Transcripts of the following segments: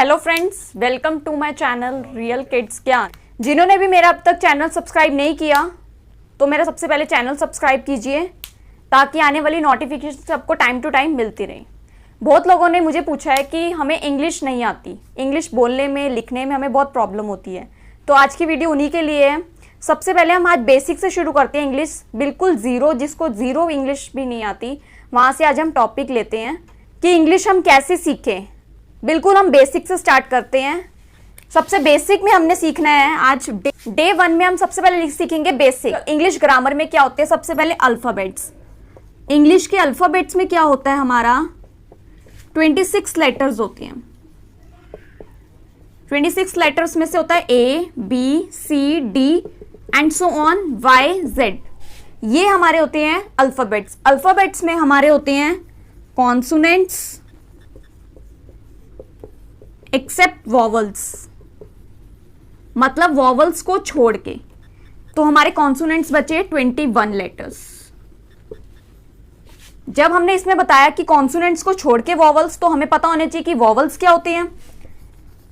Hello friends, welcome to my channel real kids Gyan. जिन्होंने भी मेरा अब तक चैनल सब्सक्राइब नहीं किया तो मेरा सबसे पहले चैनल सब्सक्राइब कीजिए ताकि आने वाली नोटिफिकेशन सबको टाइम टू टाइम मिलती रहे। बहुत लोगों ने मुझे पूछा है कि हमें इंग्लिश नहीं आती, इंग्लिश बोलने में लिखने में हमें बहुत प्रॉब्लम होती है। तो आज की वीडियो उन्हीं के लिए है। सबसे पहले हम आज बेसिक से शुरू करते हैं, इंग्लिश बिल्कुल ज़ीरो, जिसको ज़ीरो इंग्लिश भी नहीं आती वहाँ से आज हम टॉपिक लेते हैं कि इंग्लिश हम कैसे सीखें। बिल्कुल हम बेसिक से स्टार्ट करते हैं। सबसे बेसिक में हमने सीखना है आज डे 1 में हम सबसे पहले सीखेंगे बेसिक इंग्लिश ग्रामर में क्या होते हैं। सबसे पहले अल्फ़ाबेट्स। इंग्लिश के अल्फ़ाबेट्स में क्या होता है, हमारा 26 लेटर्स होते हैं। 26 लेटर्स में से होता है A, B, C, D and so on Y, Z। ये हमारे होते हैं अल्फ़ाबेट्स। अल्फ़ाबेट्स में हमारे होते हैं कॉन्सोनेंट्स एक्सेप्ट वॉवल्स, मतलब वॉवल्स को छोड़ के। तो हमारे कॉन्सोनेंट्स बचे 21 लेटर्स। जब हमने इसमें बताया कि कॉन्सोनेंट्स को छोड़ के वॉवल्स, तो हमें पता होना चाहिए कि वॉवल्स क्या होते हैं।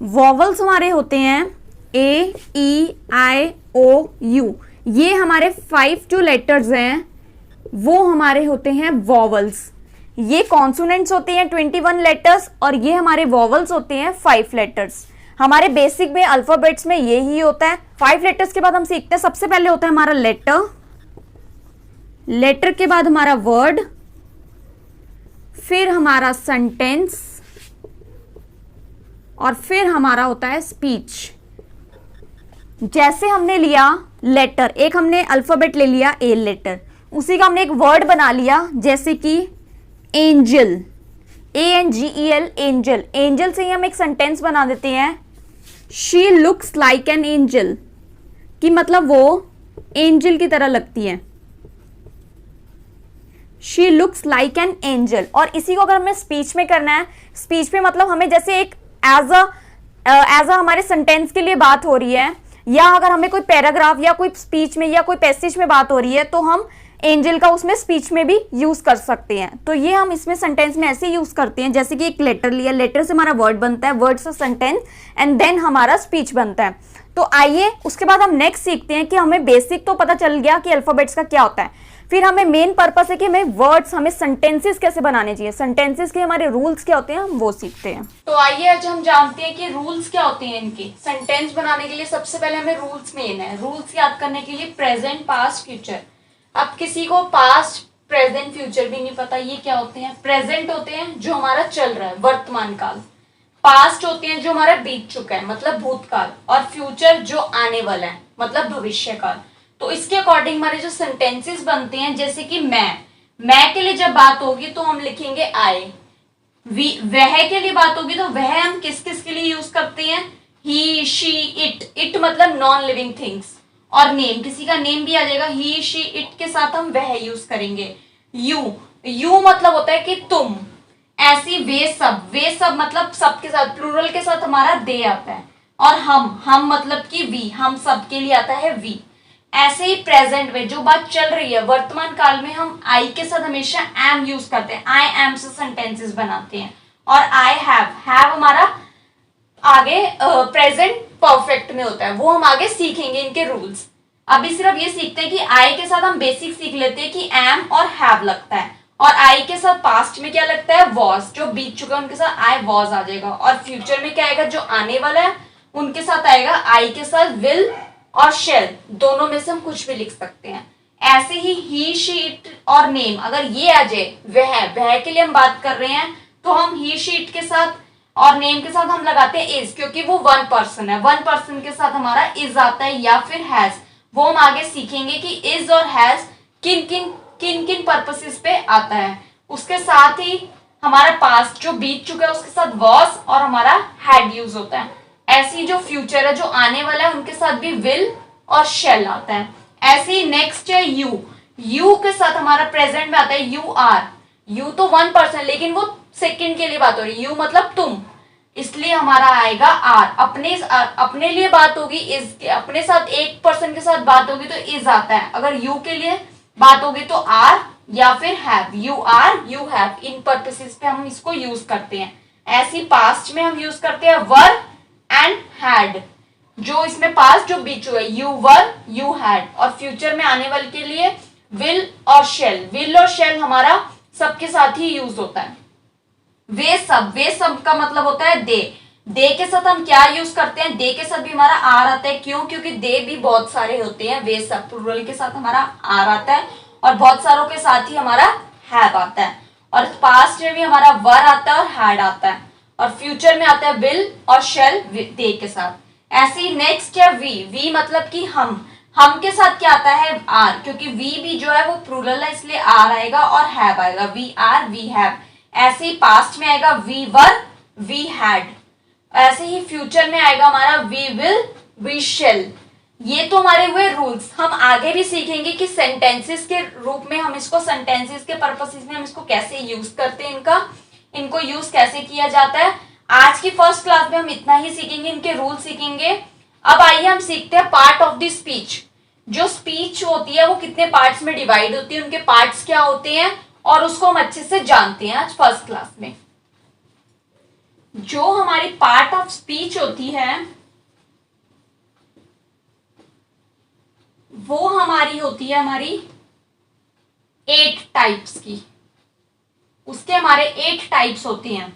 वॉवल्स हमारे होते हैं A, E, I, O, U। ये हमारे 5 जो लेटर्स हैं वो हमारे होते हैं वॉवल्स। ये कॉन्सोनेंट्स होते हैं 21 लेटर्स और ये हमारे वॉवल्स होते हैं 5 लेटर्स। हमारे बेसिक में अल्फाबेट्स में ये ही होता है। 5 लेटर्स के बाद हम सीखते हैं, सबसे पहले होता है हमारा लेटर, लेटर के बाद हमारा वर्ड, फिर हमारा सेंटेंस और फिर हमारा होता है स्पीच। जैसे हमने लिया लेटर, एक हमने अल्फाबेट ले लिया ए लेटर, उसी का हमने एक वर्ड बना लिया, जैसे कि एंजल, ANGEL, एंजल। एंजल से ही हम एक सेंटेंस बना देते हैं, she looks like an angel, कि मतलब वो एंजल की तरह लगती है। She looks like an angel. और इसी को अगर हमें स्पीच में करना है, स्पीच में मतलब हमें जैसे एक एज अ हमारे सेंटेंस के लिए बात हो रही है, या अगर हमें कोई पैराग्राफ या कोई स्पीच में या कोई पैसेज में बात हो रही है, तो हम एंजल का उसमें स्पीच में भी यूज कर सकते हैं। तो ये हम इसमें सेंटेंस में ऐसे यूज करते हैं, जैसे कि एक लेटर लिया, लेटर से हमारा वर्ड बनता है, वर्ड से सेंटेंस एंड देन हमारा स्पीच बनता है। तो आइए उसके बाद हम नेक्स्ट सीखते हैं कि हमें बेसिक तो पता चल गया कि अल्फाबेट्स का क्या होता है। फिर हमें मेन पर्पस है कि हमें वर्ड्स, हमें सेंटेंसेस कैसे बनाने चाहिए, सेंटेंसेस के हमारे रूल्स क्या होते हैं, हम वो सीखते हैं। तो आइए आज हम जानते हैं कि रूल्स क्या होते हैं इनके। सेंटेंस बनाने के लिए सबसे पहले हमें रूल्स मेन है। रूल्स याद करने के लिए प्रेजेंट, पास्ट, फ्यूचर। अब किसी को पास्ट, प्रेजेंट, फ्यूचर भी नहीं पता ये क्या होते हैं। प्रेजेंट होते हैं जो हमारा चल रहा है, वर्तमान काल। पास्ट होते हैं जो हमारा बीत चुका है, मतलब भूतकाल। और फ्यूचर जो आने वाला है, मतलब भविष्य काल। तो इसके अकॉर्डिंग हमारे जो सेंटेंसेस बनते हैं, जैसे कि मैं के लिए जब बात होगी तो हम लिखेंगे आई। वह के लिए बात होगी तो वह हम किस किस के लिए यूज करते हैं, ही, शी, इट मतलब नॉन लिविंग थिंग्स। और नेम, किसी का नेम भी आ जाएगा, ही, शी, इट के साथ हम वह यूज करेंगे। यू मतलब होता है कि तुम। ऐसी वे सब मतलब सबके साथ, प्लूरल के साथ हमारा दे आता है। और हम मतलब कि वी, हम सब के लिए आता है वी। ऐसे ही प्रेजेंट में जो बात चल रही है वर्तमान काल में, हम आई के साथ हमेशा एम यूज करते हैं। आई एम से सेंटेंसेस बनाते हैं। और आई हैव हमारा आगे प्रेजेंट परफेक्ट में होता है, वो हम आगे सीखेंगे इनके रूल्स। अभी सिर्फ ये सीखते हैं कि आई के साथ हम बेसिक सीख लेते हैं कि एम और हैव लगता है। और आई के साथ पास्ट में क्या लगता है, वॉज। जो बीत चुका है उनके साथ आई वॉज आ जाएगा। और फ्यूचर में क्या आएगा, जो आने वाला है उनके साथ आएगा आई के साथ विल और शेल। दोनों में से हम कुछ भी लिख सकते हैं। ऐसे ही, शी, इट और नेम, अगर ये आ जाए वह के लिए हम बात कर रहे हैं, तो हम ही, शी, इट के साथ और नेम के साथ हम लगाते हैं इज, क्योंकि वो 1 पर्सन है। 1 पर्सन के साथ हमारा इज आता है, या फिर हैज। वो हम आगे सीखेंगे कि इज और हैज किन किन पर्पसेस पे आता है। उसके साथ ही हमारा पास्ट जो बीत चुका है उसके साथ वॉज और हमारा हैड यूज होता है। ऐसी जो फ्यूचर है, जो आने वाला है, उनके साथ भी विल और शेल आता है। ऐसे ही नेक्स्ट है यू के साथ हमारा प्रेजेंट में आता है यू आर। यू तो 1 पर्सन, लेकिन वो सेकंड के लिए बात हो रही है, यू मतलब तुम, इसलिए हमारा आएगा आर। अपने लिए बात होगी इज, अपने साथ एक पर्सन के साथ बात होगी तो इज आता है। अगर यू के लिए बात होगी तो आर या फिर have. You are, you have, इन पर्पसेस पे हम इसको यूज करते हैं। ऐसी पास्ट में हम यूज करते हैं वर एंड हैड, जो इसमें पास्ट जो बीच हुआ, यू वर यू हैड। और फ्यूचर में आने वाले के लिए विल और शेल। विल और शेल हमारा सबके साथ ही यूज होता है। वे सब का मतलब होता है दे। दे के साथ हम क्या यूज करते हैं, दे के साथ भी हमारा आर आता है। क्यों? क्योंकि दे भी बहुत सारे होते हैं। वे सब प्लूरल के साथ हमारा आर आता है और बहुत सारों के साथ ही हमारा हैव आता है। और पास्ट में भी हमारा वर आता है और हैड आता है। और फ्यूचर में आता है विल और शेल दे के साथ। ऐसे ही नेक्स्ट है वी मतलब कि हम के साथ क्या आता है, आर, क्योंकि वी भी जो है वो प्लूरल है इसलिए आर आएगा और हैव आएगा। We are we have. ऐसे ही पास्ट में आएगा वी वर वी हैड। ऐसे ही फ्यूचर में आएगा हमारा वी विल वी शेल। ये तो हमारे हुए रूल्स। हम आगे भी सीखेंगे कि सेंटेंसेस के रूप में हम इसको, सेंटेंसेस के पर्पसेस में हम इसको कैसे यूज करते हैं, इनको यूज कैसे किया जाता है। आज की फर्स्ट क्लास में हम इतना ही सीखेंगे, इनके रूल सीखेंगे। अब आइए हम सीखते हैं पार्ट ऑफ द स्पीच। जो स्पीच होती है वो कितने पार्ट्स में डिवाइड होती है, उनके पार्ट्स क्या होते हैं, और उसको हम अच्छे से जानते हैं आज फर्स्ट क्लास में। जो हमारी पार्ट ऑफ स्पीच होती है वो हमारी होती है हमारी 8 टाइप्स की। उसके हमारे 8 टाइप्स होते हैं।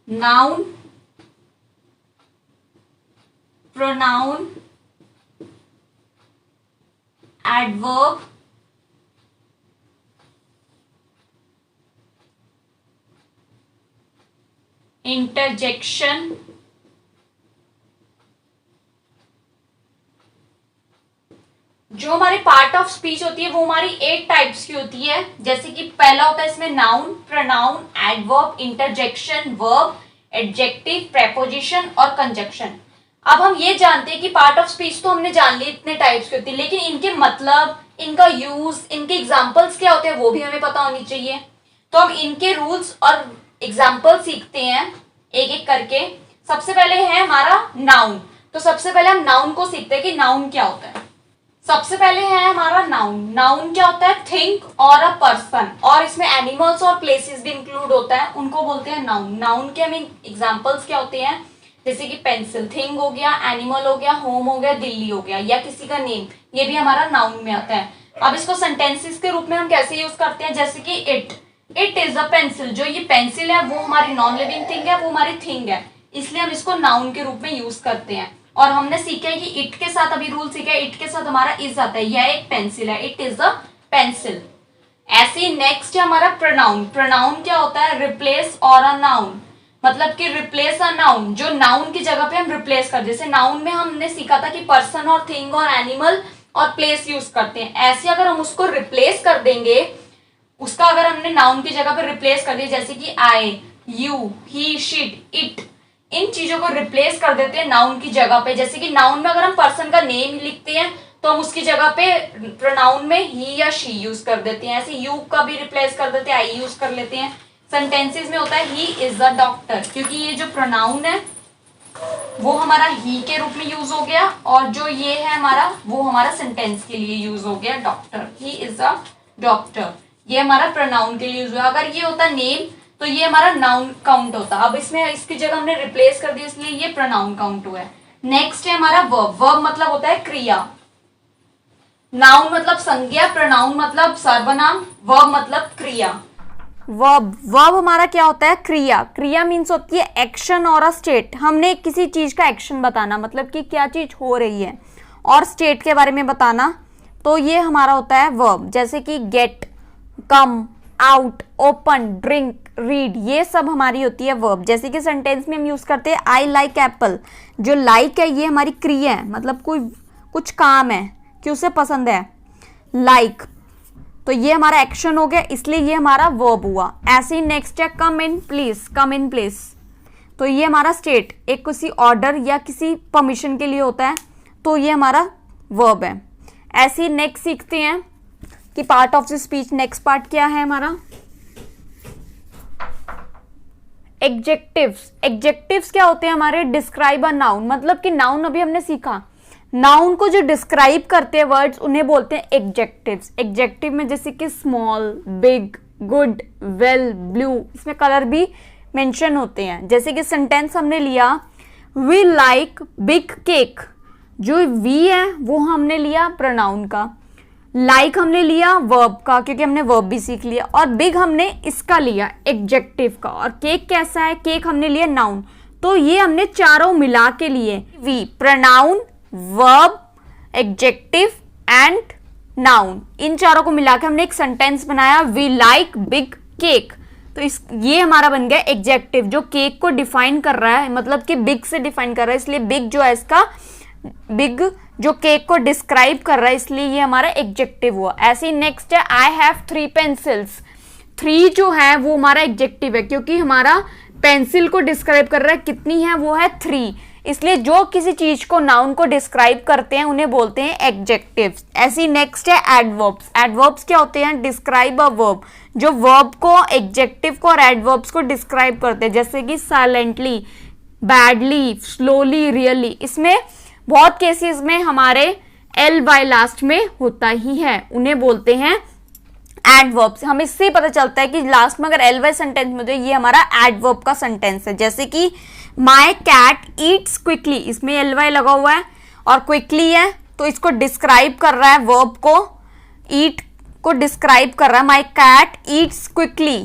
नाउन, प्रोनाउन, एडवर्ब, इंटरजेक्शन, जो हमारी पार्ट ऑफ स्पीच होती है वो हमारी 8 टाइप्स की होती है। जैसे कि पहला होता है इसमें noun, pronoun, adverb, interjection, verb, adjective, preposition और कंजक्शन। अब हम ये जानते हैं कि पार्ट ऑफ स्पीच तो हमने जान ली इतने टाइप्स की होती है, लेकिन इनके मतलब, इनका यूज, इनके एग्जाम्पल्स क्या होते हैं वो भी हमें पता होनी चाहिए। तो हम इनके रूल्स और एग्जाम्पल सीखते हैं एक एक करके। सबसे पहले है हमारा नाउन। तो सबसे पहले हम नाउन को सीखते हैं कि नाउन क्या होता है। सबसे पहले है हमारा नाउन। नाउन क्या होता है, थिंग और अ पर्सन, और इसमें एनिमल्स और प्लेसेस भी इंक्लूड होता है, उनको बोलते हैं नाउन। नाउन के हमें एग्जाम्पल्स क्या होते हैं, जैसे कि पेंसिल, थिंग हो गया, एनिमल हो गया, होम हो गया, दिल्ली हो गया, या किसी का नेम, ये भी हमारा नाउन में आता है। अब इसको सेंटेंसेस के रूप में हम कैसे यूज करते हैं, जैसे कि इट इज अ पेंसिल। जो ये पेंसिल है वो हमारी नॉन लिविंग थिंग है, वो हमारी थिंग है, इसलिए हम इसको नाउन के रूप में यूज करते हैं। और हमने सीखा है कि इट के साथ, अभी रूल सीखा है, इट के साथ हमारा इज आता है, यह एक पेंसिल है, इट इज अ पेंसिल। ऐसे नेक्स्ट है हमारा प्रोनाउन। प्रोनाउन क्या होता है, रिप्लेस और अ नाउन, मतलब कि रिप्लेस अ नाउन, जो नाउन की जगह पे हम रिप्लेस कर, जैसे नाउन में हमने सीखा था कि पर्सन और थिंग और एनिमल और प्लेस यूज करते हैं। ऐसे अगर हम उसको रिप्लेस कर देंगे, उसका अगर हमने नाउन की जगह पे रिप्लेस कर दिया, जैसे कि आई, यू, ही, शीट, इट, इन चीजों को रिप्लेस कर देते हैं नाउन की जगह पे। जैसे कि नाउन में अगर हम पर्सन का नेम लिखते हैं तो हम उसकी जगह पे प्रोनाउन में ही या शी यूज कर देते हैं। ऐसे यू का भी रिप्लेस कर देते हैं, आई यूज कर लेते हैं। सेंटेंसेस में होता है ही इज अ डॉक्टर, क्योंकि ये जो प्रोनाउन है वो हमारा ही के रूप में यूज हो गया, और जो ये है हमारा वो हमारा सेंटेंस के लिए यूज हो गया, doctor, he is a doctor, ये हमारा प्रोनाउन के लिए यूज हुआ। अगर ये होता नेम तो ये हमारा नाउन काउंट होता। अब इसमें इसकी जगह हमने रिप्लेस कर दिया, इसलिए ये प्रोनाउन काउंट हुआ है। नेक्स्ट है हमारा वर्ब। वर्ब मतलब होता है क्रिया। नाउन मतलब संज्ञा, प्रोनाउन मतलब सर्वनाम, वर्ब मतलब क्रिया। वर्ब हमारा क्या होता है, क्रिया। क्रिया मीन्स होती है एक्शन और अ स्टेट। हमने किसी चीज का एक्शन बताना, मतलब कि क्या चीज हो रही है, और स्टेट के बारे में बताना, तो ये हमारा होता है वर्ब। जैसे कि गेट, कम, आउट, ओपन, ड्रिंक, रीड, ये सब हमारी होती है वर्ब। जैसे कि सेंटेंस में हम यूज करते हैं आई लाइक एप्पल। जो लाइक है ये हमारी क्रिया है, मतलब कोई कुछ काम है कि उसे पसंद है, लाइक, तो ये हमारा एक्शन हो गया, इसलिए ये हमारा वर्ब हुआ। ऐसे ही नेक्स्ट है कम in please. Come in please, तो ये हमारा स्टेट, एक किसी ऑर्डर या किसी परमिशन के लिए होता है, तो ये हमारा वर्ब है। ऐसे ही नेक्स्ट सीखते हैं कि part of the speech. Next part क्या है हमारा, एडजेक्टिव्स। एडजेक्टिव्स क्या होते हैं हमारे, डिस्क्राइब अ नाउन, मतलब कि नाउन अभी हमने सीखा, नाउन को जो डिस्क्राइब करते हैं वर्ड्स उन्हें बोलते हैं एडजेक्टिव्स। एडजेक्टिव में जैसे कि small, big, good, well, blue, इसमें कलर भी मेंशन होते हैं। जैसे कि सेंटेंस हमने लिया वी लाइक बिग केक, जो वी है वो हमने लिया प्रोनाउन का, लाइक हमने लिया वर्ब का क्योंकि हमने वर्ब भी सीख लिया, और बिग हमने इसका लिया एडजेक्टिव का, और केक कैसा है, केक हमने लिया नाउन। तो ये हमने चारों मिला के लिए we pronoun, verb, adjective and noun, इन चारों को मिला के हमने एक सेंटेंस बनाया वी लाइक बिग केक। तो ये हमारा बन गया एडजेक्टिव जो केक को डिफाइन कर रहा है, मतलब कि बिग से डिफाइन कर रहा है, इसलिए बिग जो है इसका बिग जो केक को डिस्क्राइब कर रहा है, इसलिए ये हमारा एडजेक्टिव हुआ। ऐसे ही नेक्स्ट है आई हैव 3 पेंसिल्स। 3 जो है वो हमारा एडजेक्टिव है क्योंकि हमारा पेंसिल को डिस्क्राइब कर रहा है, कितनी है वो है 3, इसलिए जो किसी चीज को नाउन को डिस्क्राइब करते हैं उन्हें बोलते हैं एडजेक्टिव्स। ऐसी नेक्स्ट है एडवर्ब्स। एडवर्ब्स क्या होते हैं, डिस्क्राइब अ वर्ब, जो वर्ब को, एडजेक्टिव को और एडवर्ब्स को डिस्क्राइब करते हैं, जैसे कि साइलेंटली, बैडली, स्लोली, रियली। इसमें बहुत केसेस में हमारे एल वाई लास्ट में होता ही है, उन्हें बोलते हैं एडवर्ब्स। हमें इससे पता चलता है कि लास्ट में अगर एल वाई सेंटेंस में तो ये हमारा एडवर्ब का सेंटेंस है। जैसे कि माई कैट ईट्स क्विकली, इसमें एल वाई लगा हुआ है और क्विकली है तो इसको डिस्क्राइब कर रहा है, वर्ब को, ईट को डिस्क्राइब कर रहा है, माई कैट ईट्स क्विकली,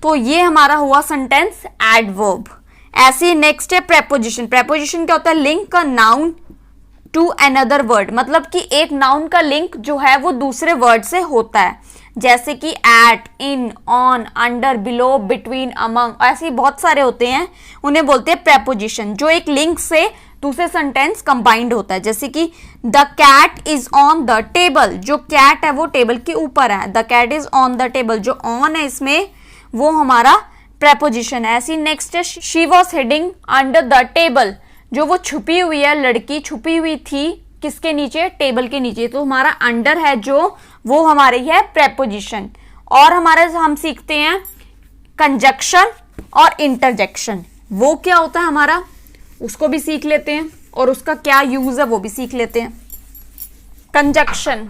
तो ये हमारा हुआ सेंटेंस एडवर्ब। ऐसे नेक्स्ट है प्रेपोजिशन। प्रेपोजिशन क्या होता है, link a noun to another word, मतलब कि एक नाउन का लिंक जो है वो दूसरे वर्ड से होता है, जैसे कि at, in, on, under, below, between, among, ऐसे बहुत सारे होते हैं, उन्हें बोलते हैं प्रेपोजिशन, जो एक लिंक से दूसरे सेंटेंस कंबाइंड होता है। जैसे कि the cat is on the table, जो कैट है वो टेबल के ऊपर है, the cat is on the table, जो ऑन है इसमें वो हमारा प्रेपोजिशन है। ऐसी नेक्स्ट है she was hiding under the table, जो वो छुपी हुई है, लड़की छुपी हुई थी किसके नीचे, टेबल के नीचे, तो हमारा अंडर है जो वो हमारी है प्रेपोजिशन। और हमारे हम सीखते हैं कंजक्शन और इंटरजेक्शन, वो क्या होता है हमारा, उसको भी सीख लेते हैं और उसका क्या यूज है वो भी सीख लेते हैं। कंजक्शन,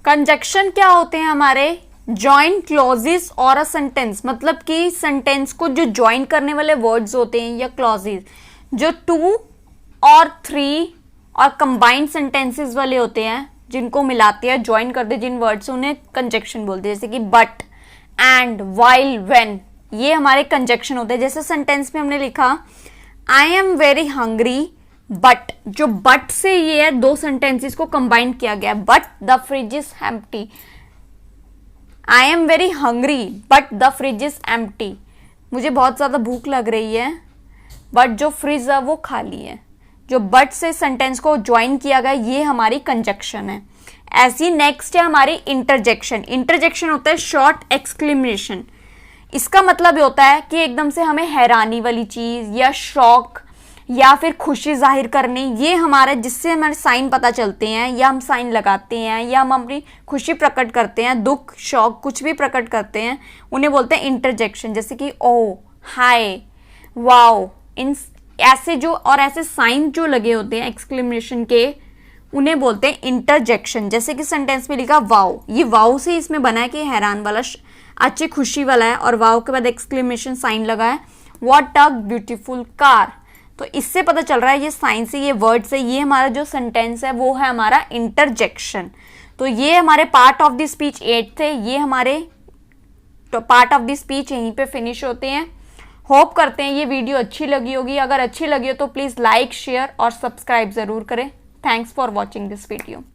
कंजक्शन क्या होते हैं हमारे, ज्वाइन क्लॉजेस और अ सेंटेंस, मतलब कि सेंटेंस को जो ज्वाइन करने वाले वर्ड्स होते हैं या क्लॉजेस जो 2 और 3 और कंबाइंड सेंटेंसेस वाले होते हैं, जिनको मिलाते हैं, ज्वाइन करते जिन वर्ड्स उन्हें कंजक्शन बोलते हैं। जैसे कि बट, एंड, वाइल, व्हेन, ये हमारे कंजक्शन होते हैं। जैसे सेंटेंस में हमने लिखा I am very hungry but, जो बट से ये है 2 सेंटेंसेस को कंबाइन किया गया, but the fridge is empty, I am very hungry but the fridge is empty, मुझे बहुत ज्यादा भूख लग रही है बट जो फ्रिज है वो खाली है। जो बट से सेंटेंस को ज्वाइन किया गया ये हमारी कंजक्शन है। ऐसी नेक्स्ट है हमारी इंटरजेक्शन। इंटरजेक्शन होता है शॉर्ट एक्सक्लेमेशन, इसका मतलब ये होता है कि एकदम से हमें हैरानी वाली चीज या शौक या फिर खुशी जाहिर करनी, ये हमारा जिससे हमारे साइन पता चलते हैं या हम साइन लगाते हैं या हम अपनी खुशी प्रकट करते हैं, दुख, शौक कुछ भी प्रकट करते हैं, उन्हें बोलते हैं इंटरजेक्शन। जैसे कि ओ, हाय, वाओ, इन ऐसे जो और ऐसे साइन जो लगे होते हैं एक्सक्लेमेशन के उन्हें बोलते हैं इंटरजेक्शन। जैसे कि सेंटेंस में लिखा वाओ, ये वाओ से इसमें बना है कि हैरान वाला, अच्छी खुशी वाला है, और वाओ के बाद एक्सक्लेमेशन साइन लगा है, व्हाट अ ब्यूटीफुल कार, तो इससे पता चल रहा है ये साइन से, ये वर्ड से, ये हमारा जो सेंटेंस है वो है हमारा इंटरजेक्शन। तो ये हमारे पार्ट ऑफ द स्पीच 8 थे, ये हमारे पार्ट ऑफ द स्पीच यहीं पे फिनिश होते हैं। होप करते हैं ये वीडियो अच्छी लगी होगी, अगर अच्छी लगी हो तो प्लीज़ लाइक, शेयर और सब्सक्राइब ज़रूर करें। Thanks for watching this video.